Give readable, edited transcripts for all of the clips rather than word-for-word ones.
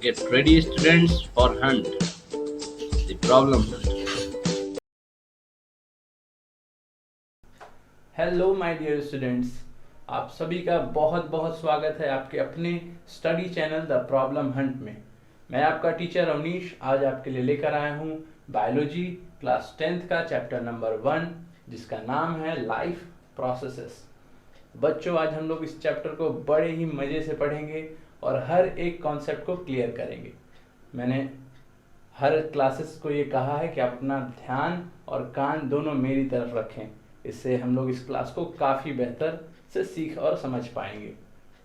Get ready, students, for hunt. The problem hunt. Hello my dear students, आप सभी का बहुत बहुत स्वागत है आपके अपने study channel the problem hunt में। मैं आपका टीचर अवनीश आज आपके लिए लेकर आया हूँ बायोलॉजी क्लास 10th का चैप्टर नंबर 1 जिसका नाम है लाइफ प्रोसेसेस। बच्चों, आज हम लोग इस चैप्टर को बड़े ही मज़े से पढ़ेंगे और हर एक कॉन्सेप्ट को क्लियर करेंगे। मैंने हर क्लासेस को ये कहा है कि आप अपना ध्यान और कान दोनों मेरी तरफ रखें, इससे हम लोग इस क्लास को काफ़ी बेहतर से सीख और समझ पाएंगे।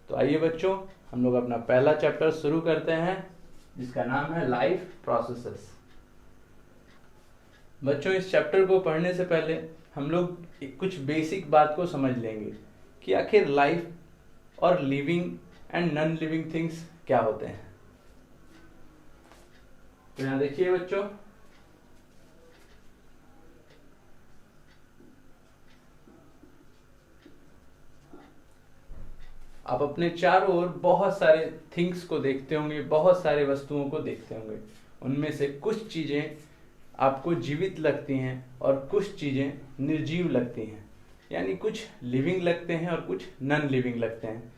तो आइए बच्चों, हम लोग अपना पहला चैप्टर शुरू करते हैं जिसका नाम है लाइफ प्रोसेसेस। बच्चों, इस चैप्टर को पढ़ने से पहले हम लोग कुछ बेसिक बात को समझ लेंगे कि आखिर लाइफ और living and non living things क्या होते हैं। तो यहाँ देखिए बच्चों, आप अपने चारों ओर बहुत सारे थिंग्स को देखते होंगे, बहुत सारे वस्तुओं को देखते होंगे। उनमें से कुछ चीज़ें आपको जीवित लगती हैं और कुछ चीज़ें निर्जीव लगती हैं, यानी कुछ लिविंग लगते हैं और कुछ नॉन लिविंग लगते हैं।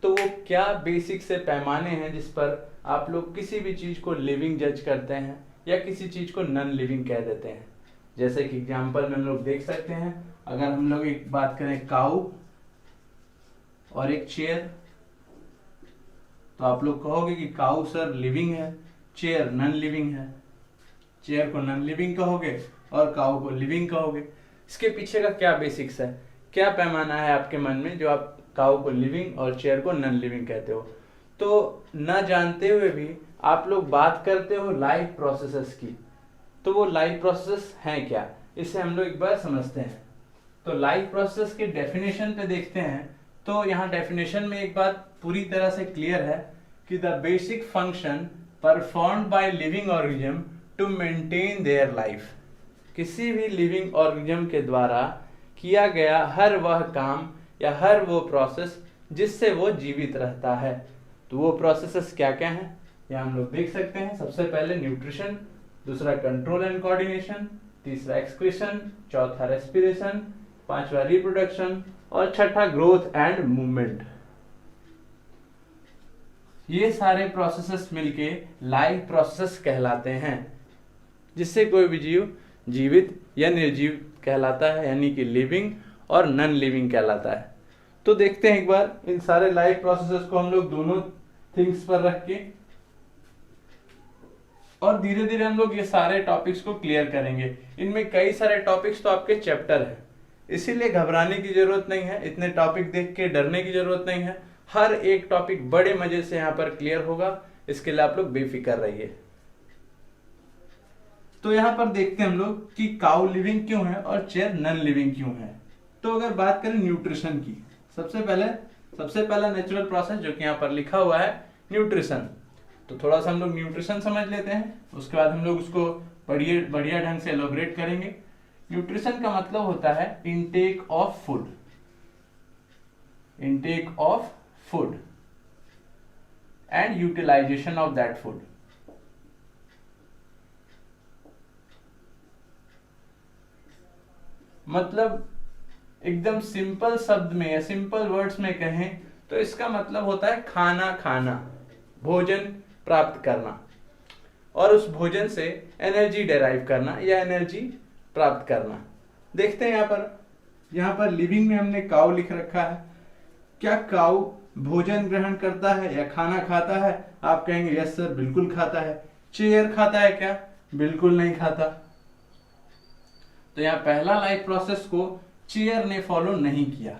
तो वो क्या बेसिक से पैमाने हैं जिस पर आप लोग किसी भी चीज़ को लिविंग जज करते हैं या किसी चीज़ को नॉन लिविंग कह देते हैं। जैसे कि एग्जाम्पल में हम लोग देख सकते हैं, अगर हम लोग एक बात करें काऊ और एक चेयर, तो आप लोग कहोगे कि काऊ सर लिविंग है, चेयर नॉन लिविंग है। चेयर को नॉन लिविंग कहोगे और काऊ को लिविंग कहोगे। इसके पीछे का क्या बेसिक्स है, क्या पैमाना है आपके मन में जो आप काऊ को लिविंग और चेयर को नॉन लिविंग कहते हो। तो न जानते हुए भी आप लोग बात करते हो लाइफ प्रोसेसेस की। तो वो लाइफ प्रोसेस हैं क्या, इसे हम लोग एक बार समझते हैं। तो लाइफ प्रोसेस के डेफिनेशन पे देखते हैं। तो यहाँ डेफिनेशन में एक बात पूरी तरह से क्लियर है कि the basic function performed by living organism to maintain their life. किसी भी लिविंग ऑर्गेनिज्म के द्वारा किया गया हर वह काम या हर वो प्रोसेस जिससे वो जीवित रहता है। तो वो प्रोसेसेस क्या क्या हैं, यहाँ हम लोग देख सकते हैं। सबसे पहले न्यूट्रिशन, दूसरा कंट्रोल एंड कोऑर्डिनेशन, तीसरा एक्सक्रीशन, चौथा रेस्पिरेशन, पांचवा रिप्रोडक्शन और छठा ग्रोथ एंड मूवमेंट। ये सारे प्रोसेसेस मिलके लाइफ प्रोसेस कहलाते हैं, जिससे कोई भी जीव जीवित या निर्जीव कहलाता है, यानी कि लिविंग और नॉन लिविंग कहलाता है। तो देखते हैं एक बार इन सारे लाइफ प्रोसेसेस को हम लोग दोनों थिंग्स पर रख के, और धीरे धीरे हम लोग ये सारे टॉपिक्स को क्लियर करेंगे। इनमें कई सारे टॉपिक्स तो आपके चैप्टर हैं, इसीलिए घबराने की जरूरत नहीं है, इतने टॉपिक देख के डरने की जरूरत नहीं है। हर एक टॉपिक बड़े मजे से यहाँ पर क्लियर होगा, इसके लिए आप लोग बेफिक्र रहिए। तो यहाँ पर देखते हैं हम लोग कि काऊ लिविंग क्यों है और चेयर नॉन लिविंग क्यों है। तो अगर बात करें न्यूट्रिशन की, सबसे पहला नेचुरल प्रोसेस जो कि यहाँ पर लिखा हुआ है न्यूट्रिशन। तो थोड़ा सा हम लोग न्यूट्रिशन समझ लेते हैं, उसके बाद हम लोग उसको बढ़िया ढंग से एलोबरेट करेंगे। न्यूट्रिशन का मतलब होता है intake of food and utilization of that food. मतलब एकदम सिंपल शब्द में या सिंपल वर्ड्स में कहें तो इसका मतलब होता है खाना, भोजन प्राप्त करना और उस भोजन से एनर्जी डेराइव करना या एनर्जी प्राप्त करना। देखते हैं यहाँ पर लिविंग में हमने काऊ लिख रखा है। क्या काऊ भोजन ग्रहण करता है या खाना खाता है? आप कहेंगे यस सर, बिल्कुल खाता है। चेयर खाता है क्या? बिल्कुल नहीं खाता। तो यहाँ पहला लाइफ प्रोसेस को चेयर ने फॉलो नहीं किया,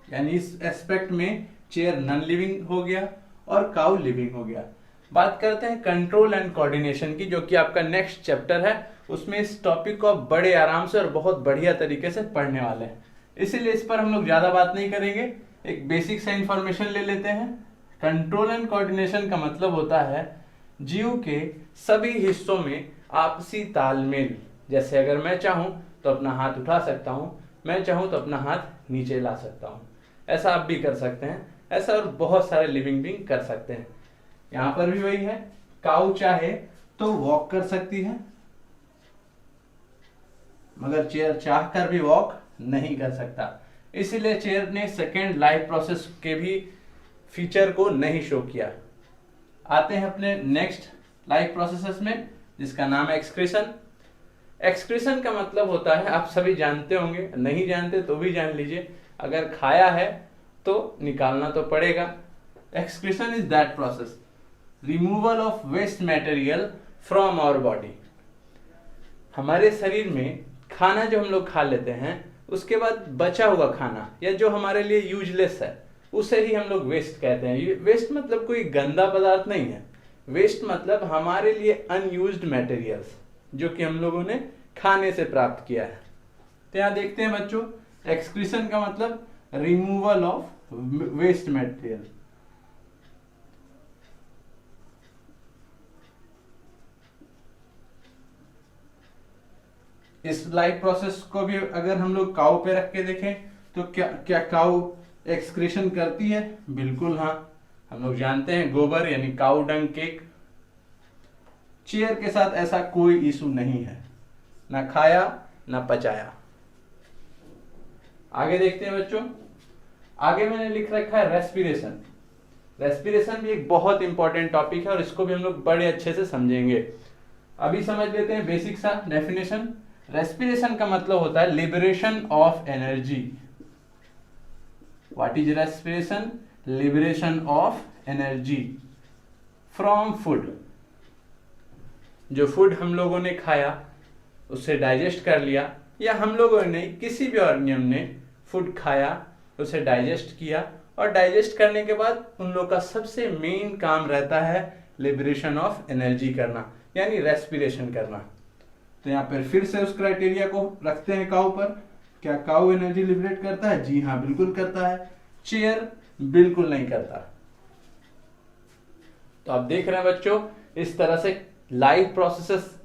यानी इस एस्पेक्ट में चेयर नॉन लिविंग हो गया और काऊ लिविंग हो गया। बात करते हैं कंट्रोल एंड कोऑर्डिनेशन की, जो कि आपका नेक्स्ट चैप्टर है। उसमें इस टॉपिक को आप बड़े आराम से और बहुत बढ़िया तरीके से पढ़ने वाले हैं, इसीलिए इस पर हम लोग ज्यादा बात नहीं करेंगे। एक बेसिक सा इंफॉर्मेशन ले लेते हैं। कंट्रोल एंड कोऑर्डिनेशन का मतलब होता है जीव के सभी हिस्सों में आपसी तालमेल। जैसे अगर मैं चाहूं तो अपना हाथ उठा सकता हूं, मैं चाहूं तो अपना हाथ नीचे ला सकता हूं। ऐसा आप भी कर सकते हैं, ऐसा और बहुत सारे लिविंग बीइंग कर सकते हैं। यहाँ पर भी वही है, काऊ चाहे तो वॉक कर सकती है, मगर चेयर चाहकर भी वॉक नहीं कर सकता। इसीलिए चेयर ने सेकेंड लाइफ प्रोसेस के भी फीचर को नहीं शो किया। आते हैं अपने नेक्स्ट लाइफ प्रोसेसेस में, जिसका नाम है एक्सक्रीशन। एक्सक्रीशन का मतलब होता है, आप सभी जानते होंगे, नहीं जानते तो भी जान लीजिए, अगर खाया है तो निकालना तो पड़ेगा। Excretion is that process removal of waste material from our body. हमारे शरीर में खाना जो हम लोग खा लेते हैं, उसके बाद बचा हुआ खाना या जो हमारे लिए यूजलेस है, उसे ही हम लोग वेस्ट कहते हैं। वेस्ट मतलब कोई गंदा पदार्थ नहीं है, वेस्ट मतलब हमारे लिए अनयूज्ड मटेरियल्स जो कि हम लोगों ने खाने से प्राप्त किया है। तो यहाँ देखते हैं बच्चों, एक्सक्रीशन का मतलब रिमूवल ऑफ वेस्ट मटेरियल। इस लाइफ प्रोसेस को भी अगर हम लोग काऊ पे रख के देखें तो क्या काऊ एक्सक्रीशन करती है? बिल्कुल हाँ, हम लोग जानते हैं गोबर यानी काऊ डंग केक। चेयर के साथ ऐसा कोई इशू नहीं है, ना खाया ना पचाया। आगे देखते हैं बच्चों, आगे मैंने लिख रखा है रेस्पिरेशन। रेस्पिरेशन भी एक बहुत इंपॉर्टेंट टॉपिक है और इसको भी हम लोग बड़े अच्छे से समझेंगे। अभी समझ लेते हैं बेसिक सा डेफिनेशन। रेस्पिरेशन का मतलब होता है liberation of energy. What is respiration? Liberation of energy from food. जो फूड हम लोगों ने खाया उसे डाइजेस्ट कर लिया, या हम लोगों ने किसी भी ऑर्गेनिज्म ने फूड खाया, उसे डाइजेस्ट किया, और डाइजेस्ट करने के बाद उन लोगों का सबसे मेन काम रहता है लिबरेशन ऑफ एनर्जी करना, यानी रेस्पिरेशन करना। तो यहाँ पर फिर से उस क्राइटेरिया को रखते हैं काऊ पर। क्या काऊ एनर्जी लिबरेट करता है? जी हाँ, बिल्कुल करता है। चेयर बिल्कुल नहीं करता। तो आप देख रहे हैं बच्चों, इस तरह से लाइफ प्रोसेसेस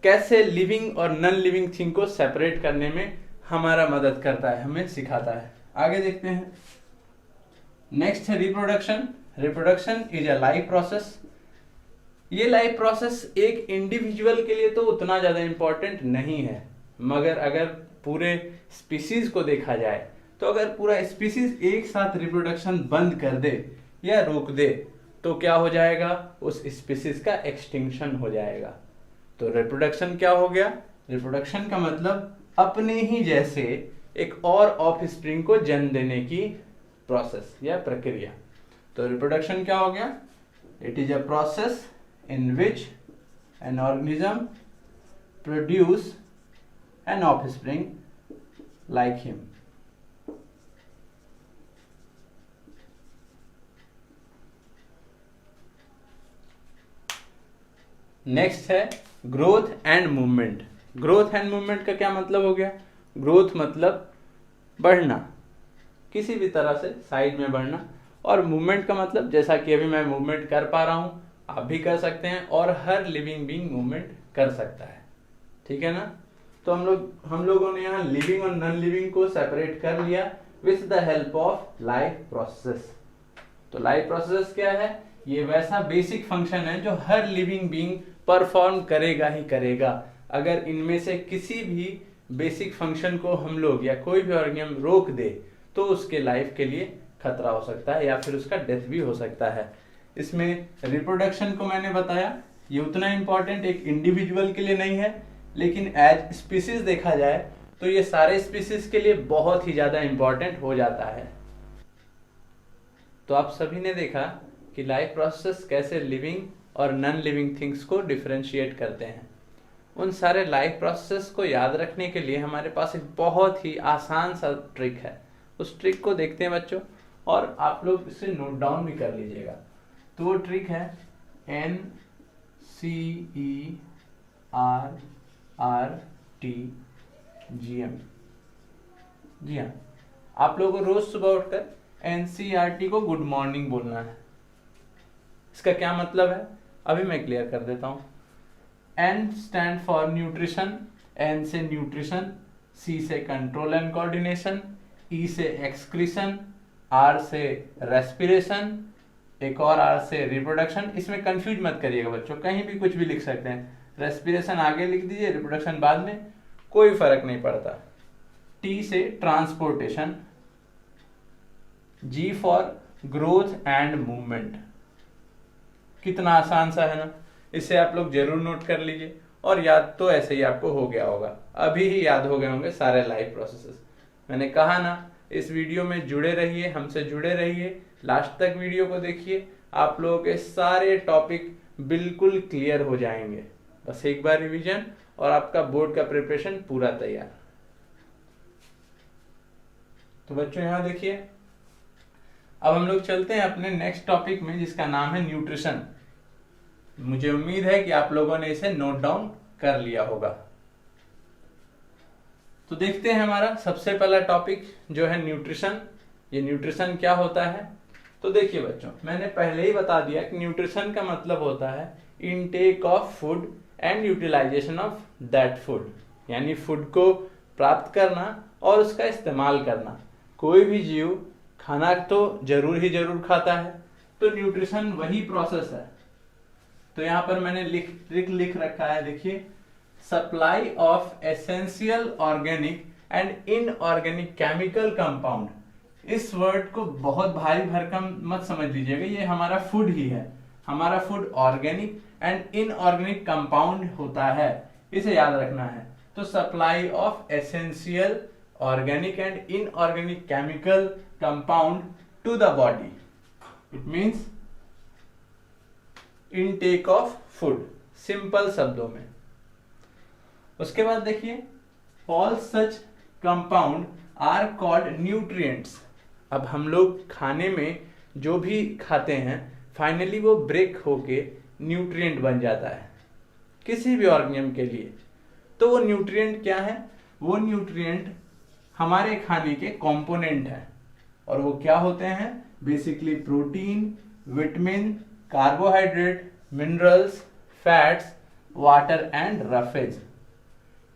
कैसे लिविंग और नॉन लिविंग थिंग को सेपरेट करने में हमारा मदद करता है, हमें सिखाता है। आगे देखते हैं, नेक्स्ट है reproduction. Reproduction is a life process. ये लाइफ प्रोसेस एक इंडिविजुअल के लिए तो उतना ज्यादा इंपॉर्टेंट नहीं है, मगर अगर पूरे स्पीसीज को देखा जाए तो अगर पूरा स्पीसीज एक साथ रिप्रोडक्शन बंद कर दे या रोक दे तो क्या हो जाएगा? उस स्पीसीज का एक्सटिंक्शन हो जाएगा। तो रिप्रोडक्शन क्या हो गया? रिप्रोडक्शन का मतलब अपने ही जैसे एक और ऑफस्प्रिंग को जन्म देने की प्रोसेस या प्रक्रिया। तो रिप्रोडक्शन क्या हो गया? It is a process in which an organism produce an offspring like him. Next है growth and movement. Growth and movement का क्या मतलब हो गया? ग्रोथ मतलब बढ़ना, किसी भी तरह से साइड में बढ़ना, और मूवमेंट का मतलब जैसा कि अभी मैं मूवमेंट कर पा रहा हूं, आप भी कर सकते हैं, और हर लिविंग बीइंग मूवमेंट कर सकता है। ठीक है ना? तो हम लोगों ने यहाँ लिविंग और नॉन लिविंग को सेपरेट कर लिया with the help of life process. तो लाइफ प्रोसेस क्या है? ये वैसा बेसिक फंक्शन है जो हर लिविंग बीइंग परफॉर्म करेगा ही करेगा। अगर इनमें से किसी भी बेसिक फंक्शन को हम लोग या कोई भी ऑर्गेनिज्म रोक दे तो उसके लाइफ के लिए खतरा हो सकता है या फिर उसका डेथ भी हो सकता है। इसमें रिप्रोडक्शन को मैंने बताया, ये उतना इंपॉर्टेंट एक इंडिविजुअल के लिए नहीं है, लेकिन एज स्पीसीज देखा जाए तो ये सारे स्पीसीज के लिए बहुत ही ज्यादा इंपॉर्टेंट हो जाता है। तो आप सभी ने देखा कि लाइफ प्रोसेस कैसे लिविंग और नॉन लिविंग थिंग्स को डिफरेंशिएट करते हैं। उन सारे लाइफ प्रोसेस को याद रखने के लिए हमारे पास एक बहुत ही आसान सा ट्रिक है। उस ट्रिक को देखते हैं बच्चों, और आप लोग इसे नोट डाउन भी कर लीजिएगा। तो वो ट्रिक है NCERTGM। जी हाँ, आप लोगों को रोज सुबह उठकर NCERT को गुड मॉर्निंग बोलना है। इसका क्या मतलब है अभी मैं क्लियर कर देता हूँ। N stand for nutrition, N से न्यूट्रिशन, C से कंट्रोल एंड कोऑर्डिनेशन, E से एक्सक्रीशन, R से रेस्पिरेशन, एक और आर से रिप्रोडक्शन। इसमें कंफ्यूज मत करिएगा बच्चों, कहीं भी कुछ भी लिख सकते हैं, रेस्पिरेशन आगे लिख दीजिए, रिप्रोडक्शन बाद में, कोई फर्क नहीं पड़ता। टी से transportation, G for growth and movement. कितना आसान सा है ना, इसे आप लोग जरूर नोट कर लीजिए और याद तो ऐसे ही आपको हो गया होगा, अभी ही याद हो गए होंगे सारे लाइफ प्रोसेसेस। मैंने कहा ना, इस वीडियो में जुड़े रहिए, हमसे जुड़े रहिए, लास्ट तक वीडियो को देखिए, आप लोगों के सारे टॉपिक बिल्कुल क्लियर हो जाएंगे। बस एक बार रिवीजन और आपका बोर्ड का प्रिपरेशन पूरा तैयार। तो बच्चों यहां देखिए, अब हम लोग चलते हैं अपने नेक्स्ट टॉपिक में, जिसका नाम है न्यूट्रिशन। मुझे उम्मीद है कि आप लोगों ने इसे नोट डाउन कर लिया होगा। तो देखते हैं हमारा सबसे पहला टॉपिक जो है न्यूट्रिशन। ये न्यूट्रिशन क्या होता है? तो देखिए बच्चों, मैंने पहले ही बता दिया कि न्यूट्रिशन का मतलब होता है intake of food and utilization of that food, यानी फूड को प्राप्त करना और उसका इस्तेमाल करना। कोई भी जीव खाना तो जरूर ही जरूर खाता है, तो न्यूट्रिशन वही प्रोसेस है। तो यहाँ पर मैंने लिख रखा है, देखिए, supply of essential organic and inorganic chemical compound. इस वर्ड को बहुत भारी भरकम मत समझ लीजिएगा, ये हमारा फूड ही है। हमारा food organic and inorganic compound होता है, इसे याद रखना है। तो supply of essential organic and inorganic chemical compound to the body, it means intake of food, simple शब्दों में। उसके बाद देखिए, all such compound are called nutrients. अब हम लोग खाने में जो भी खाते हैं, फाइनली वो ब्रेक होके न्यूट्रिएंट बन जाता है किसी भी ऑर्गेनिज्म के लिए। तो वो न्यूट्रिएंट क्या है? वो न्यूट्रिएंट हमारे खाने के कंपोनेंट हैं, और वो क्या होते हैं? Basically protein, vitamin, carbohydrate, minerals, fats, water and roughage.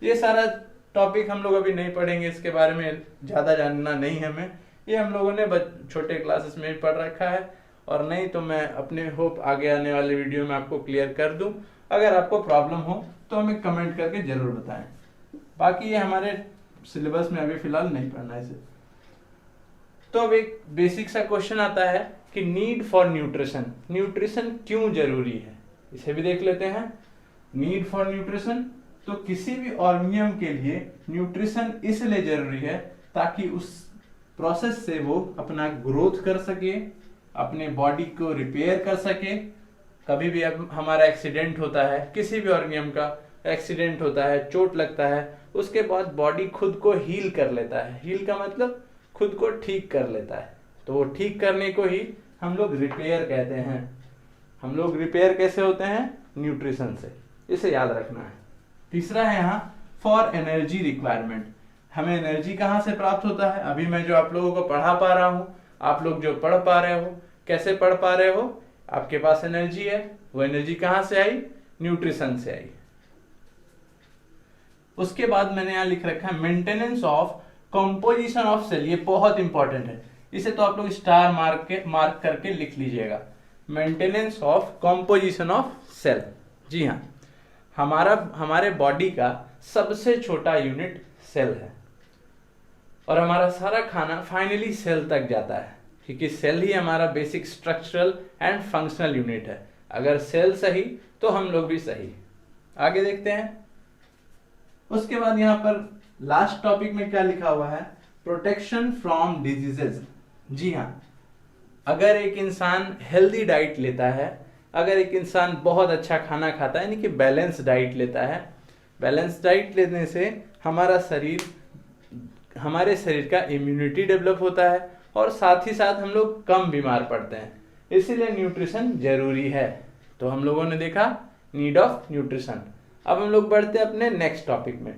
ये सारा टॉपिक हम लोग अभी नहीं पढ़ेंगे, इसके बारे में ज्यादा जानना नहीं है हमें, ये हम लोगों ने छोटे क्लासेस में पढ़ रखा है, और नहीं तो मैं अपने होप आगे आने वाले वीडियो में आपको क्लियर कर दूं। अगर आपको प्रॉब्लम हो तो हमें कमेंट करके जरूर बताएं। बाकी ये हमारे सिलेबस में अभी फिलहाल नहीं पढ़ना है इसे। तो अब एक बेसिक सा क्वेश्चन आता है कि नीड फॉर न्यूट्रिशन, न्यूट्रिशन क्यों जरूरी है, इसे भी देख लेते हैं। नीड फॉर न्यूट्रिशन, तो किसी भी ऑर्गेनिज्म के लिए न्यूट्रिशन इसलिए जरूरी है ताकि उस प्रोसेस से वो अपना ग्रोथ कर सके, अपने बॉडी को रिपेयर कर सके। कभी भी अब हमारा एक्सीडेंट होता है, किसी भी ऑर्गेनिज्म का एक्सीडेंट होता है, चोट लगता है, उसके बाद बॉडी खुद को हील कर लेता है। हील का मतलब खुद को ठीक कर लेता है, तो वो ठीक करने को ही हम लोग रिपेयर कहते हैं। हम लोग रिपेयर कैसे होते हैं? न्यूट्रिशन से, इसे याद रखना है। तीसरा है यहाँ फॉर एनर्जी रिक्वायरमेंट। हमें एनर्जी कहाँ से प्राप्त होता है? अभी मैं जो आप लोगों को पढ़ा पा रहा हूँ, आप लोग जो पढ़ पा रहे हो, कैसे पढ़ पा रहे हो? आपके पास एनर्जी है, वो एनर्जी कहाँ से आई? न्यूट्रिशन से आई। उसके बाद मैंने यहाँ लिख रखा है maintenance of composition of cell. ये बहुत इंपॉर्टेंट है, इसे तो आप लोग स्टार मार्क करके लिख लीजिएगा। Maintenance of composition of cell. जी हाँ, हमारे बॉडी का सबसे छोटा यूनिट सेल है, और हमारा सारा खाना फाइनली सेल तक जाता है, क्योंकि सेल ही हमारा basic structural and functional unit है। अगर सेल सही तो हम लोग भी सही। आगे देखते हैं। उसके बाद यहाँ पर लास्ट टॉपिक में क्या लिखा हुआ है? Protection from diseases. जी हाँ, अगर एक इंसान हेल्दी डाइट लेता है, अगर एक इंसान बहुत अच्छा खाना खाता है, यानी कि बैलेंस डाइट लेता है, बैलेंस डाइट लेने से हमारे शरीर का इम्यूनिटी डेवलप होता है, और साथ ही साथ हम लोग कम बीमार पड़ते हैं। इसीलिए न्यूट्रिशन जरूरी है। तो हम लोगों ने देखा नीड ऑफ न्यूट्रिशन। अब हम लोग बढ़ते हैं अपने नेक्स्ट टॉपिक में।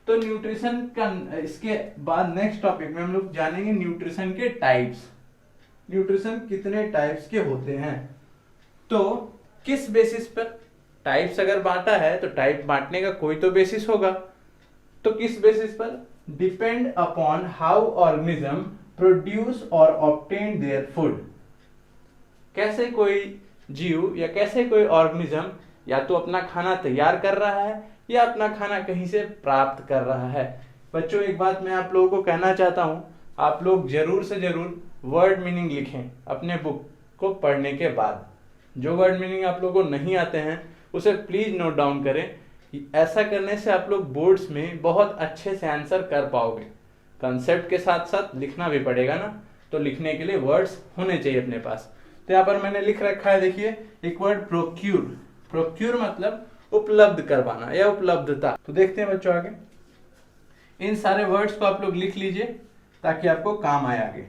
तो न्यूट्रिशन का इसके बाद नेक्स्ट टॉपिक में हम लोग जानेंगे न्यूट्रिशन के टाइप्स। न्यूट्रिशन कितने टाइप्स के होते हैं, तो किस बेसिस पर टाइप्स अगर बांटा है तो टाइप बांटने का कोई तो बेसिस होगा। तो किस बेसिस पर? Depend upon how organism produce और ऑब्टेन देयर फूड। कैसे कोई जीव या कैसे कोई ऑर्गेनिज्म या तो अपना खाना तैयार कर रहा है या अपना खाना कहीं से प्राप्त कर रहा है। बच्चों एक बात मैं आप लोगों को कहना चाहता हूँ, आप लोग जरूर से जरूर वर्ड मीनिंग लिखें अपने बुक को पढ़ने के बाद। जो वर्ड मीनिंग आप लोगों को नहीं आते हैं उसे प्लीज नोट डाउन करें। ऐसा करने से आप लोग बोर्ड्स में बहुत अच्छे से आंसर कर पाओगे। कंसेप्ट के साथ साथ लिखना भी पड़ेगा ना, तो लिखने के लिए वर्ड्स होने चाहिए अपने पास। तो यहाँ पर मैंने लिख रखा है, देखिए एक वर्ड प्रोक्यूर। प्रोक्यूर मतलब उपलब्ध करवाना या उपलब्धता। तो देखते हैं बच्चों आगे, इन सारे वर्ड्स को आप लोग लिख लीजिए ताकि आपको काम आए आगे।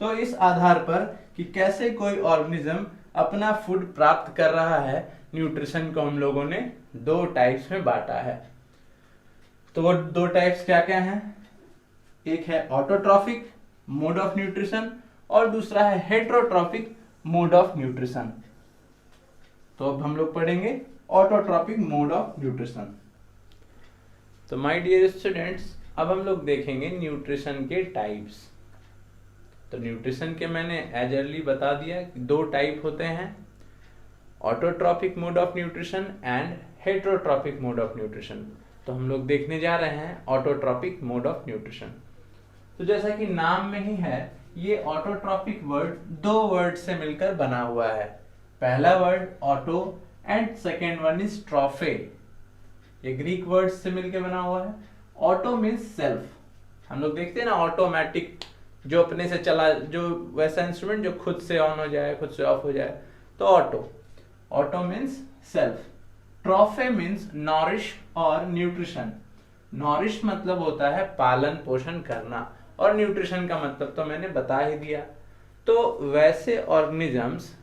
तो इस आधार पर कि कैसे कोई ऑर्गेनिज्म अपना फूड प्राप्त कर रहा है, न्यूट्रिशन को हम लोगों ने दो टाइप्स में बांटा है। तो वो दो टाइप्स क्या क्या हैं? एक है ऑटोट्रॉफिक मोड ऑफ न्यूट्रिशन और दूसरा है हेटेरोट्रॉफिक मोड ऑफ न्यूट्रिशन। तो अब हम लोग पढ़ेंगे ऑटोट्रॉफिक मोड ऑफ न्यूट्रिशन। तो माय डियर स्टूडेंट्स, अब हम लोग देखेंगे न्यूट्रिशन के टाइप्स। तो न्यूट्रिशन के मैंने एज अर्ली बता दिया कि दो टाइप होते हैं, autotrophic mode of nutrition and heterotrophic mode of nutrition. तो हम लोग देखने जा रहे हैं ऑटोट्रॉफिक मोड ऑफ न्यूट्रिशन। तो जैसा कि नाम में ही है, ये ऑटोट्रॉफिक वर्ड दो वर्ड से मिलकर बना हुआ है। पहला word auto and second one is trophe. ये ग्रीक वर्ड से मिलकर बना हुआ है। Auto means self. हम लोग देखते हैं ना ऑटोमेटिक, जो अपने से चला, जो वैसा इंस्ट्रूमेंट जो खुद से ऑन हो जाए, खुद से ऑफ हो जाए, तो auto. Auto means self. Trophe means nourish और न्यूट्रिशन। नॉरिश मतलब होता है पालन पोषण करना, और न्यूट्रिशन का मतलब तो मैंने बता ही दिया। तो वैसे ऑर्गेनिजम्स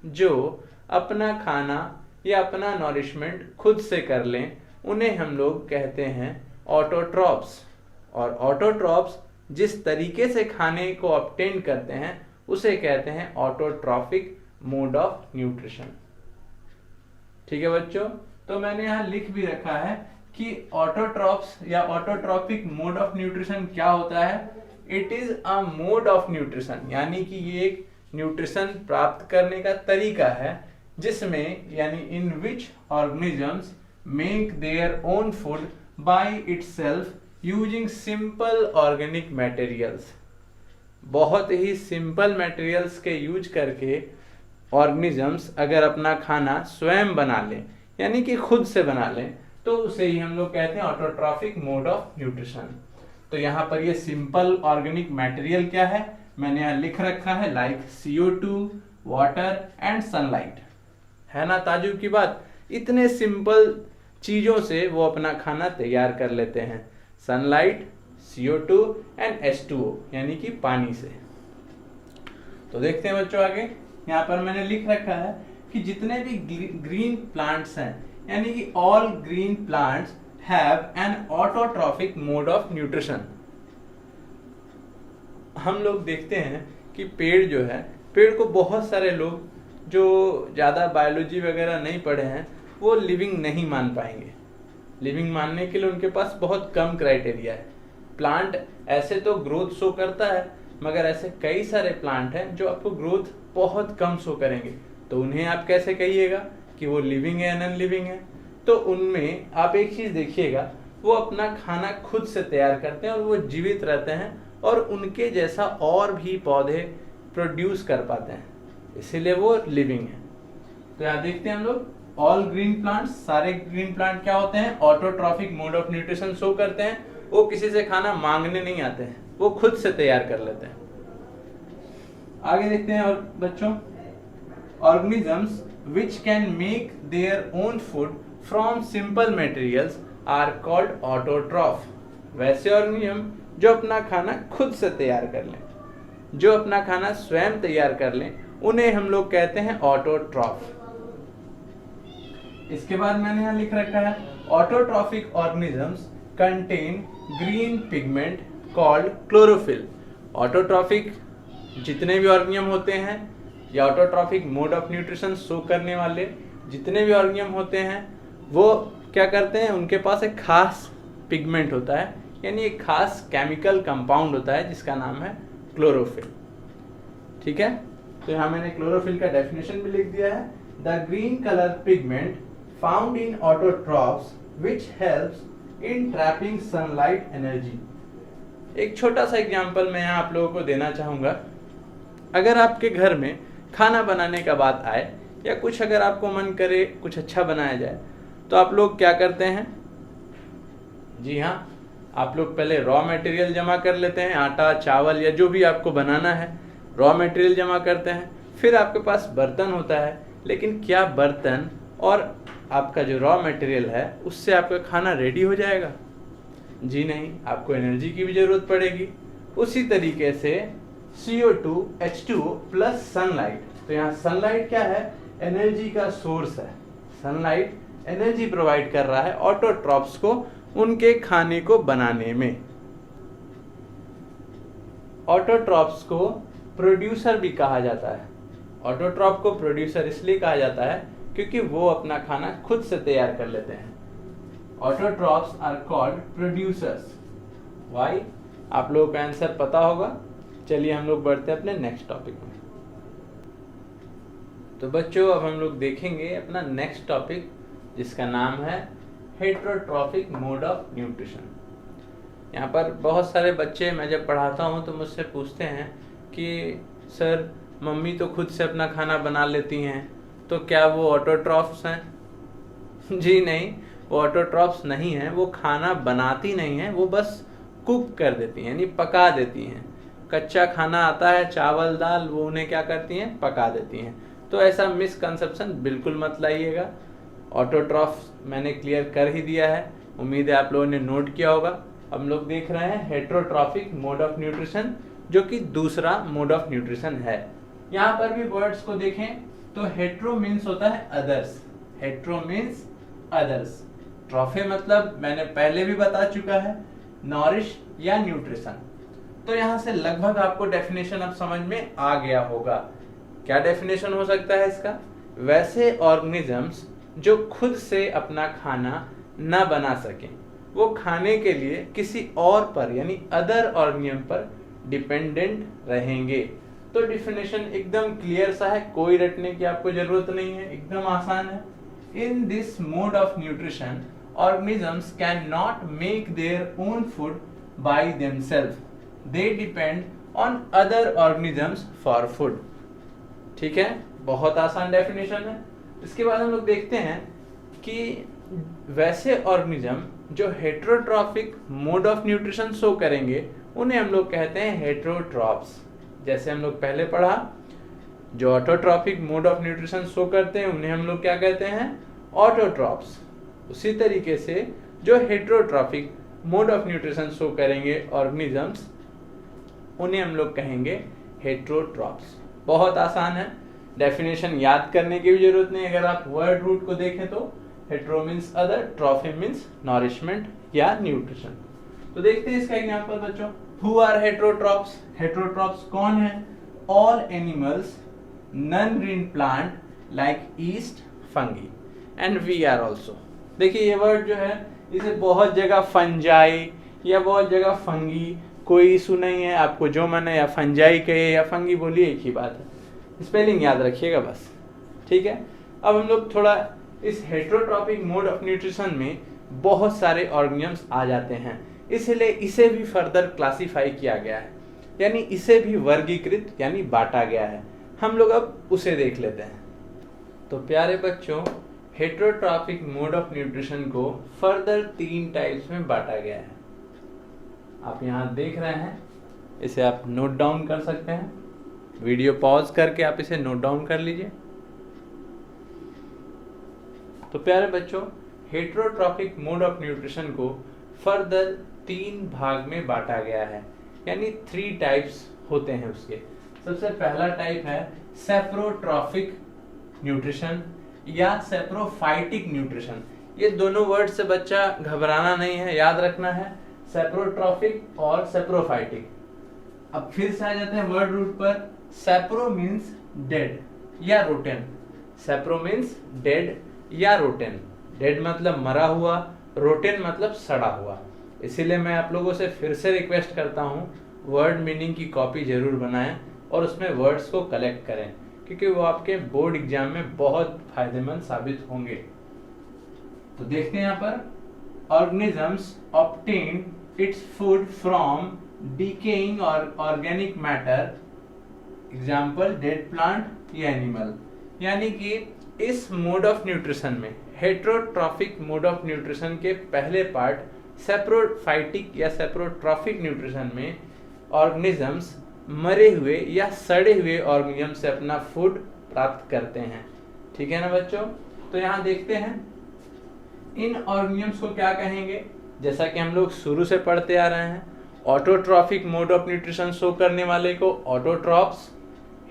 जो अपना खाना या अपना नॉरिशमेंट खुद से कर लें, उन्हें हम लोग कहते हैं ऑटोट्रॉप्स। और ऑटोट्रॉप्स जिस तरीके से खाने को ऑब्टेन करते हैं उसे कहते हैं ऑटोट्रॉफिक मोड ऑफ न्यूट्रिशन। ठीक है बच्चों, तो मैंने यहाँ लिख भी रखा है कि ऑटोट्रॉप्स या ऑटोट्रॉफिक मोड ऑफ न्यूट्रिशन क्या होता है। It is a mode of nutrition, यानी कि ये एक न्यूट्रिशन प्राप्त करने का तरीका है जिसमें, यानी in which organisms make their own food by itself using simple organic materials. बहुत ही सिंपल मटेरियल्स के यूज करके ऑर्गेनिजम्स अगर अपना खाना स्वयं बना लें, यानी कि खुद से बना लें, तो उसे ही हम लोग कहते हैं ऑटोट्रॉफिक मोड ऑफ न्यूट्रिशन। तो यहाँ पर ये सिंपल ऑर्गेनिक मटेरियल क्या है, मैंने यहाँ लिख रखा है, like CO2, water and sunlight. है ना ताजुब की बात, इतने सिंपल चीजों से वो अपना खाना तैयार कर लेते हैं। सनलाइट, CO2 एंड H2O, यानी कि पानी से। तो देखते हैं बच्चों आगे, यहाँ पर मैंने लिख रखा है कि जितने भी ग्रीन प्लांट्स हैं, यानी कि all green plants have an autotrophic mode of nutrition. हम लोग देखते हैं कि पेड़ जो है, पेड़ को बहुत सारे लोग जो ज़्यादा बायोलॉजी वगैरह नहीं पढ़े हैं वो लिविंग नहीं मान पाएंगे। लिविंग मानने के लिए उनके पास बहुत कम क्राइटेरिया है। प्लांट ऐसे तो ग्रोथ शो करता है, मगर ऐसे कई सारे प्लांट हैं जो आपको ग्रोथ बहुत कम शो करेंगे। तो उन्हें आप कैसे कहिएगा कि वो लिविंग है या नॉन लिविंग है? तो उनमें आप एक चीज देखिएगा, वो अपना खाना खुद से तैयार करते हैं और वो जीवित रहते हैं और उनके जैसा और भी पौधे प्रोड्यूस कर पाते हैं, इसीलिए वो लिविंग है। तो यहाँ देखते हैं हम लोग, ऑल ग्रीन प्लांट्स, सारे ग्रीन प्लांट क्या होते हैं, autotrophic mode of nutrition show करते हैं। वो किसी से खाना मांगने नहीं आते हैं, वो खुद से तैयार कर लेते हैं। आगे देखते हैं और बच्चों, organisms which can make their own food from simple materials are called autotroph। वैसे ऑर्गेनिज्म जो अपना खाना खुद से तैयार कर लें, जो अपना खाना स्वयं तैयार कर लें, उन्हें हम लोग कहते हैं ऑटोट्रॉफ। इसके बाद मैंने यहाँ लिख रखा है, autotrophic organisms contain green pigment called chlorophyll. Autotrophic जितने भी ऑर्गेनिज्म होते हैं या autotrophic mode of nutrition show करने वाले जितने भी ऑर्गेनिज्म होते हैं, वो क्या करते हैं, उनके पास एक खास पिगमेंट होता है, यानी एक खास केमिकल कंपाउंड होता है जिसका नाम है क्लोरोफिल। ठीक है, तो यहाँ मैंने क्लोरोफिल का डेफिनेशन भी लिख दिया है। The green colour pigment found in autotrophs which helps in trapping sunlight energy. एक छोटा सा एग्जांपल मैं यहाँ आप लोगों को देना चाहूँगा। अगर आपके घर में खाना बनाने का बात आए या कुछ अगर आपको मन करे कुछ अच्छा बनाया जाए, तो आप लोग क्या करते हैं? जी हाँ, आप लोग पहले रॉ मटेरियल जमा कर लेते हैं, आटा चावल या जो भी आपको बनाना है रॉ मटेरियल जमा करते हैं। फिर आपके पास बर्तन होता है, लेकिन क्या बर्तन और आपका जो रॉ मटेरियल है उससे आपका खाना रेडी हो जाएगा? जी नहीं, आपको एनर्जी की भी जरूरत पड़ेगी। उसी तरीके से CO2 H2O प्लस सनलाइट, तो यहाँ सनलाइट क्या है? एनर्जी का सोर्स है। सनलाइट एनर्जी प्रोवाइड कर रहा है ऑटोट्रॉप्स को उनके खाने को बनाने में। ऑटोट्रॉप्स को प्रोड्यूसर भी कहा जाता है। ऑटोट्रॉप को प्रोड्यूसर इसलिए कहा जाता है क्योंकि वो अपना खाना खुद से तैयार कर लेते हैं। Autotrophs are called producers. Why? आप लोगों का आंसर पता होगा। चलिए हम लोग बढ़ते हैं अपने नेक्स्ट टॉपिक में। तो बच्चों, अब हम लोग देखेंगे अपना नेक्स्ट टॉपिक, जिसका नाम है हेटेरोट्रॉफिक मोड ऑफ न्यूट्रिशन। यहाँ पर बहुत सारे बच्चे, मैं जब पढ़ाता हूँ तो मुझसे पूछते हैं कि सर मम्मी तो खुद से अपना खाना बना लेती हैं, तो क्या वो ऑटोट्रॉफ्स हैं? जी नहीं, वो ऑटोट्रॉफ्स नहीं हैं। वो खाना बनाती नहीं हैं, वो बस कुक कर देती हैं, यानी पका देती हैं। कच्चा खाना आता है, चावल दाल, वो उन्हें क्या करती हैं? पका देती हैं। तो ऐसा मिसकंसेप्शन बिल्कुल मत लाइएगा। ऑटोट्रॉफ्स मैंने क्लियर कर ही दिया है, उम्मीद है आप लोगों ने नोट किया होगा। हम लोग देख रहे हैं हेटेरोट्रॉफिक मोड ऑफ न्यूट्रिशन, जो कि दूसरा मोड ऑफ न्यूट्रिशन है। यहाँ पर भी वर्ड्स को देखें तो हेट्रो मीन्स होता है others. Hetero means others. Trophe मतलब मैंने पहले भी बता चुका है, नॉरिश या न्यूट्रिशन। तो यहाँ से लगभग आपको डेफिनेशन अब समझ में आ गया होगा। क्या डेफिनेशन हो सकता है इसका? वैसे ऑर्गेनिजम्स जो खुद से अपना खाना न बना सकें, वो खाने के लिए किसी और पर यानी अदर ऑर्गेनिज्म पर डिपेंडेंट रहेंगे। तो डेफिनेशन एकदम क्लियर सा है, कोई रटने की आपको जरूरत नहीं है, एकदम आसान है। In this mode of nutrition organisms cannot make their own food by themselves. They depend on other organisms for food. ठीक है, बहुत आसान डेफिनेशन है। इसके बाद हम लोग देखते हैं कि वैसे ऑर्गेनिज्म जो heterotrophic mode of nutrition show करेंगे उन्हें हम लोग कहते हैं हेटेरोट्रॉप्स। जैसे हम लोग पहले पढ़ा, जो autotrophic mode of nutrition show करते हैं उन्हें हम लोग क्या कहते हैं? ऑटोट्रॉप्स। उसी तरीके से जो heterotrophic mode of nutrition show करेंगे ऑर्गेनिजम्स, उन्हें हम लोग कहेंगे हेटेरोट्रॉप्स। बहुत आसान है, डेफिनेशन याद करने की भी जरूरत नहीं। अगर आप वर्ड रूट को देखें तो hetero means other, trophy means nourishment या न्यूट्रिशन। तो देखते हैं इसका एग्जांपल बच्चों। Who are heterotrophs? हेटेरोट्रॉप्स कौन है? All animals, non green plant like yeast, fungi and we are also. देखिए ये वर्ड जो है इसे बहुत जगह फंजाई या बहुत जगह फंगी, कोई इशू नहीं है, आपको जो मन है या फंजाई कहे या फंगी बोलिए, एक ही बात है। स्पेलिंग याद रखिएगा बस, ठीक है। अब हम लोग थोड़ा इस हेटेरोट्रॉफिक मोड ऑफ न्यूट्रिशन में बहुत सारे ऑर्गेनिजम्स आ जाते हैं, इसलिए इसे भी फर्दर क्लासिफाई किया गया है, यानी इसे भी वर्गीकृत यानी बांटा गया है। हम लोग अब उसे देख लेते हैं। तो प्यारे बच्चों, हेटेरोट्रॉफिक मोड ऑफ न्यूट्रिशन को फर्दर 3 टाइप्स में बांटा गया है। आप यहाँ देख रहे हैं, इसे आप नोट डाउन कर सकते हैं, वीडियो पॉज करके आप इसे नोट डाउन कर लीजिए। तो प्यारे बच्चों, हेटेरोट्रॉफिक मोड ऑफ न्यूट्रिशन को फर्दर 3 भाग में बांटा गया है, यानी 3 टाइप्स होते हैं उसके। सबसे पहला टाइप है सेप्रोट्रॉफिक न्यूट्रिशन या सेप्रोफाइटिक न्यूट्रिशन। ये दोनों वर्ड से बच्चा घबराना नहीं है, याद रखना है, सेप्रोट्रॉफिक और सेप्रोफाइटिक। अब फिर से आ जाते हैं वर्ड रूट पर। सेप्रो मीन्स डेड या रोटेन। सेप्रो मीन्स डेड या रोटेन। डेड मतलब मरा हुआ, रोटेन मतलब सड़ा हुआ। इसीलिए मैं आप लोगों से फिर से रिक्वेस्ट करता हूँ, वर्ड मीनिंग की कॉपी जरूर बनाएं, और उसमें वर्ड्स को कलेक्ट करें, क्योंकि वो आपके बोर्ड एग्जाम में बहुत फायदेमंद साबित होंगे। तो देखते हैं यहाँ पर, organisms obtain its food from decaying और organic matter, example dead plant या एनिमल। यानी कि इस मोड ऑफ न्यूट्रिशन में, हेट्रोट्रॉफिक मोड ऑफ न्यूट्रिशन के पहले पार्ट सेप्रोफाइटिक या सेप्रोट्रॉफिक न्यूट्रिशन में ऑर्गेनिजम्स मरे हुए या सड़े हुए ऑर्गेनिज्म से अपना फूड प्राप्त करते हैं। ठीक है ना बच्चों? तो यहाँ देखते हैं इन ऑर्गेनिजम्स को क्या कहेंगे। जैसा कि हम लोग शुरू से पढ़ते आ रहे हैं, autotrophic mode of nutrition show करने वाले को autotrophs,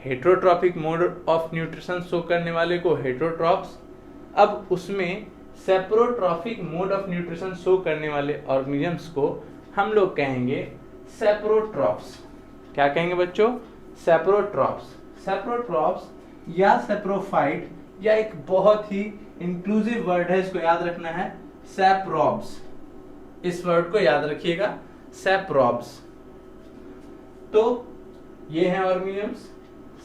heterotrophic mode of nutrition show करने वाले को हेट्रोट्रॉप्स। अब उसमें saprotrophic mode of nutrition show करने वाले ऑर्गेनिजम्स को हम लोग कहेंगे सेप्रोट्रॉप्स। क्या कहेंगे बच्चों? सेप्रोट्रॉप्स। सेप्रोट्रॉप्स या सेप्रोफाइट, या एक बहुत ही इंक्लूसिव वर्ड है, इसको याद रखना है, सेप्रोब्स। इस वर्ड को याद रखिएगा, सेप्रोब्स। तो ये हैं ऑर्गेनिजम्स,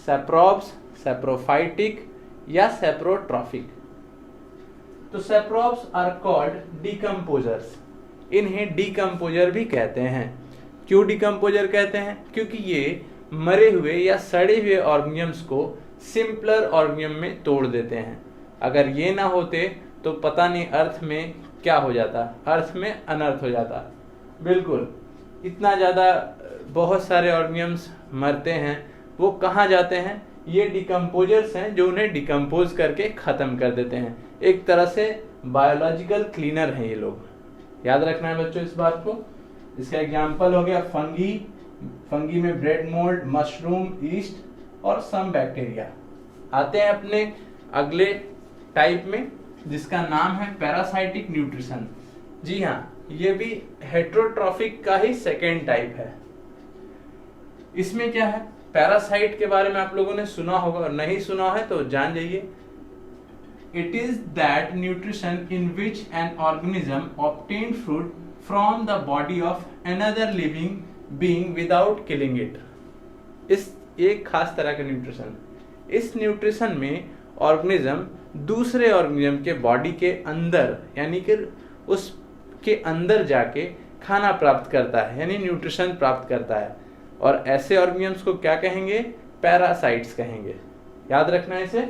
सेप्रोब्स, सेप्रोफाइटिक या सेप्रोट्रॉफिक। तो सेप्रोब्स आर कॉल्ड डिकम्पोजर्स। इन्हें डिकम्पोजर भी कहते हैं। क्यों डिकम्पोजर कहते हैं? क्योंकि ये मरे हुए या सड़े हुए ऑर्गेनिजम्स को सिंपलर ऑर्गेनिज्म में तोड़ देते हैं। अगर ये ना होते तो पता नहीं अर्थ में क्या हो जाता, अर्थ में अनर्थ हो जाता। बिल्कुल, इतना ज़्यादा बहुत सारे ऑर्गेनिजम्स मरते हैं, वो कहाँ जाते हैं? ये डिकम्पोजर्स हैं जो उन्हें डिकम्पोज करके ख़त्म कर देते हैं। एक तरह से बायोलॉजिकल क्लीनर हैं ये लोग। याद रखना है बच्चों इस बात को। इसका एग्जाम्पल हो गया फंगी। फंगी में ब्रेड मोल्ड, मशरूम, ईस्ट और सम बैक्टीरिया। आते हैं अपने अगले टाइप में, जिसका नाम है पैरासाइटिक न्यूट्रिशन। जी हाँ, ये भी हेट्रोट्रॉफिक का ही सेकेंड टाइप है। इसमें क्या है? पैरासाइट के बारे में आप लोगों ने सुना होगा, और नहीं सुना है तो जान जाइए। It is that nutrition in which an organism obtain food from the body of another living being without killing it. इस एक खास तरह का न्यूट्रिशन, इस न्यूट्रिशन में ऑर्गेनिज्म दूसरे ऑर्गेनिज्म के बॉडी के अंदर, यानी कि उसके अंदर जाके खाना प्राप्त करता है, यानी न्यूट्रिशन प्राप्त करता है। और ऐसे ऑर्गेनिजम्स को क्या कहेंगे? पैरासाइट्स कहेंगे। याद रखना है इसे।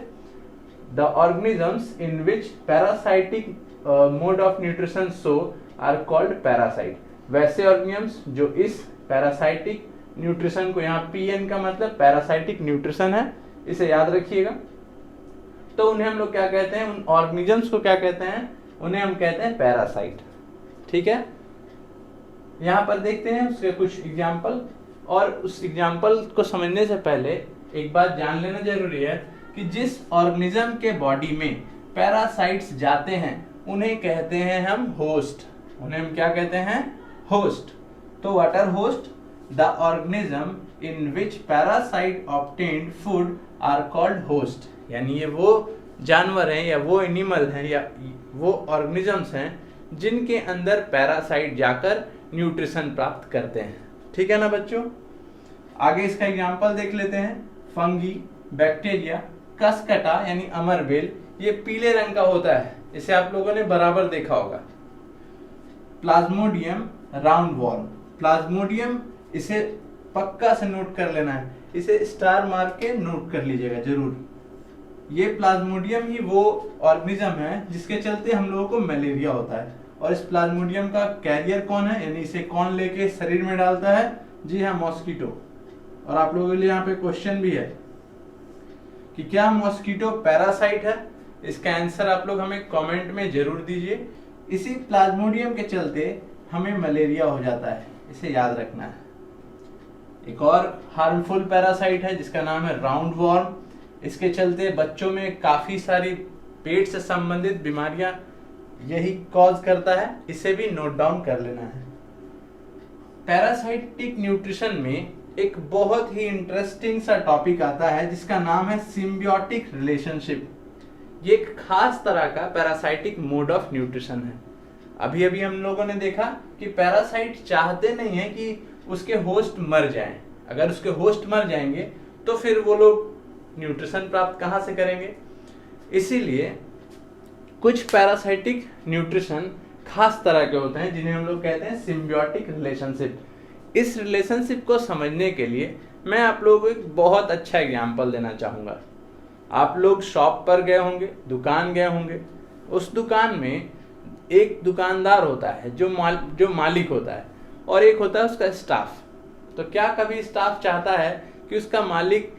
The organisms in which parasitic mode of nutrition show are called parasite. वैसे ऑर्गेनिजम्स जो इस पैरासाइटिक न्यूट्रिशन को, यहाँ पीएन का मतलब पैरासाइटिक न्यूट्रिशन है, इसे याद रखिएगा। तो उन्हें हम लोग क्या कहते हैं? उन ऑर्गेनिजम्स को क्या कहते हैं? उन्हें हम कहते हैं पैरासाइट। ठीक है, यहाँ पर देखते हैं उसके कुछ एग्जाम्पल। और उस एग्जाम्पल को समझने से पहले एक बात जान लेना जरूरी है कि जिस ऑर्गेनिज्म के बॉडी में पैरासाइट्स जाते हैं उन्हें कहते हैं हम होस्ट। उन्हें हम क्या कहते हैं? होस्ट। तो what are host? The organism in which parasite obtained food are called host. यानी ये वो जानवर हैं या वो एनिमल हैं या वो ऑर्गेनिजम्स हैं जिनके अंदर पैरासाइट जाकर न्यूट्रिशन प्राप्त करते हैं। ठीक है ना बच्चों? आगे इसका एग्जांपल देख लेते हैं। फंगी, बैक्टीरिया, कसकटा यानी अमरबेल, ये पीले रंग का होता है, इसे आप लोगों ने बराबर देखा होगा। प्लाज्मोडियम राउंड वॉर्म, प्लाज्मोडियम, इसे पक्का से नोट कर लेना है, इसे स्टार मार के नोट कर लीजिएगा जरूर। ये प्लाज्मोडियम ही वो ऑर्गेनिज्म है जिसके चलते हम लोगों को मलेरिया होता है। और इस प्लाज्मोडियम का कैरियर कौन है, यानी इसे कौन लेके शरीर में डालता है? जी हाँ, मॉस्किटो। और आप लोगों के लिए यहाँ पे क्वेश्चन भी है कि क्या मॉस्किटो पैरासाइट है? इसका आंसर आप लोग हमें कमेंट में जरूर दीजिए। इसी प्लाज्मोडियम के चलते हमें मलेरिया हो जाता है, इसे याद रखना है। एक और हार्मफुल पैरासाइट है जिसका नाम है राउंड वॉर्म। इसके चलते बच्चों में काफी सारी पेट से संबंधित बीमारियां यही कॉज करता है, इसे भी नोट डाउन कर लेना है। पैरासाइटिक न्यूट्रिशन में एक बहुत ही इंटरेस्टिंग सा टॉपिक आता है जिसका नाम है सिम्बियोटिक रिलेशनशिप। ये एक खास तरह का पैरासाइटिक मोड ऑफ न्यूट्रिशन है। अभी अभी हम लोगों ने देखा कि पैरासाइट चाहते नहीं है कि उसके होस्ट मर जाएं। अगर उसके होस्ट मर जाएंगे तो फिर वो लोग न्यूट्रिशन प्राप्त कहाँ से करेंगे। इसीलिए कुछ पैरासाइटिक न्यूट्रिशन खास तरह के होते हैं जिन्हें हम लोग कहते हैं सिम्बियोटिक रिलेशनशिप। इस रिलेशनशिप को समझने के लिए मैं आप लोगों को एक बहुत अच्छा एग्जाम्पल देना चाहूँगा। आप लोग शॉप पर गए होंगे, दुकान गए होंगे, उस दुकान में एक दुकानदार होता है जो मालिक होता है और एक होता है उसका स्टाफ। तो क्या कभी स्टाफ चाहता है कि उसका मालिक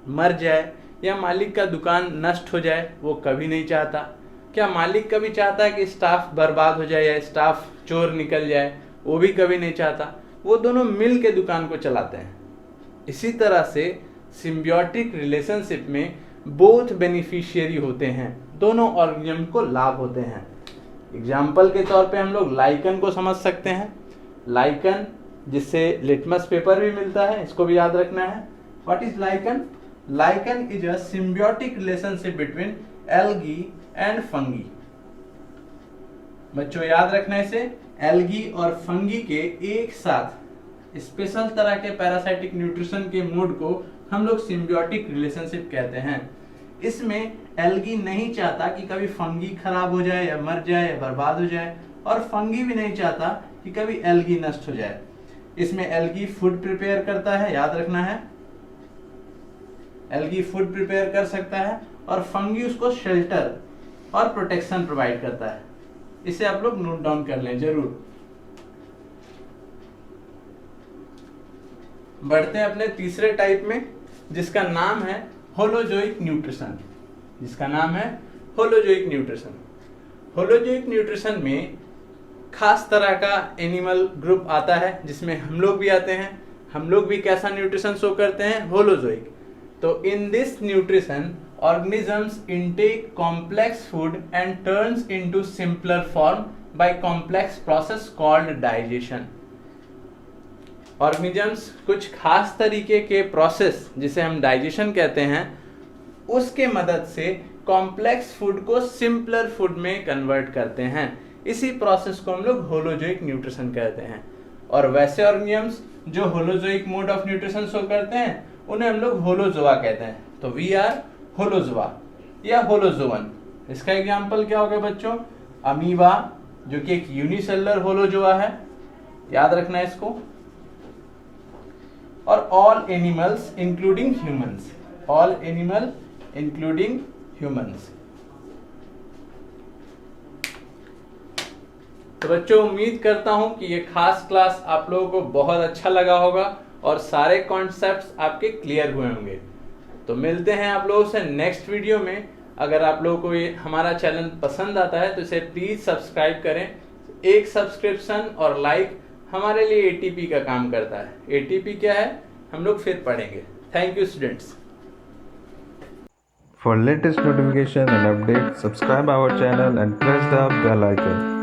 मर जाए या मालिक का दुकान नष्ट हो जाए? वो कभी नहीं चाहता। क्या मालिक कभी चाहता है कि स्टाफ बर्बाद हो जाए या स्टाफ चोर निकल जाए? वो भी कभी नहीं चाहता। वो दोनों मिल के दुकान को चलाते हैं। इसी तरह से सिम्बियोटिक रिलेशनशिप में बोथ बेनिफिशियरी होते हैं, दोनों ऑर्गेनिज्म को लाभ होते हैं। एग्जाम्पल के तौर पे हम लोग लाइकन को समझ सकते हैं। लाइकन, जिससे लिटमस पेपर भी मिलता है, इसको भी याद रखना है। What is lichen? Lichen is a symbiotic relationship between algae and fungi. बच्चों याद रखना इसे, एल्गी और फंगी के एक साथ स्पेशल तरह के पैरासाइटिक न्यूट्रिशन के मोड को हम लोग सिम्बियोटिक रिलेशनशिप कहते हैं। इसमें एल्गी नहीं चाहता कि कभी फंगी खराब हो जाए या मर जाए या बर्बाद हो जाए, और फंगी भी नहीं चाहता कि कभी एल्गी नष्ट हो जाए। इसमें एल्गी फूड प्रिपेयर करता है, याद रखना है, एल्गी फूड प्रिपेयर कर सकता है और फंगी उसको शेल्टर और प्रोटेक्शन प्रोवाइड करता है। इसे आप लोग नोट डाउन कर लें जरूर। बढ़ते हैं अपने तीसरे टाइप में, जिसका नाम है होलोजोइक न्यूट्रिशन। जिसका नाम है होलोजोइक न्यूट्रिशन। होलोजोइक न्यूट्रिशन में खास तरह का एनिमल ग्रुप आता है, जिसमें हम लोग भी आते हैं। हम लोग भी कैसा न्यूट्रिशन शो करते हैं? होलोजोइक। तो in this nutrition organisms intake complex food and turns into simpler form by complex process called digestion। Organisms कुछ खास तरीके के प्रोसेस, जिसे हम डाइजेशन कहते हैं, उसके मदद से कॉम्प्लेक्स फूड को सिंपलर फूड में कन्वर्ट करते हैं। इसी प्रोसेस को हम लोग होलोजोइक न्यूट्रिशन कहते हैं। और वैसे ऑर्गेनिजम्स जो holozoic mode of nutrition show करते हैं, उन्हें हम लोग होलोजोआ कहते हैं। तो वी आर होलोजोआ या होलोजोवन। इसका एग्जाम्पल क्या हो गया बच्चों? अमीबा, जो कि एक यूनिसेलुलर होलोजोआ है, याद रखना है इसको। और all animals including humans, all animal including humans. तो बच्चों उम्मीद करता हूं कि ये खास क्लास आप लोगों को बहुत अच्छा लगा होगा और सारे कॉन्सेप्ट्स आपके क्लियर हुए होंगे। तो मिलते हैं आप लोगों से नेक्स्ट वीडियो में। अगर आप लोगों को ये हमारा चैनल पसंद आता है तो इसे प्लीज सब्सक्राइब करें। एक सब्सक्रिप्शन और लाइक हमारे लिए एटीपी का काम करता है। एटीपी क्या है हम लोग फिर पढ़ेंगे। Thank you students. For latest notification and updates, subscribe our channel and press the bell icon.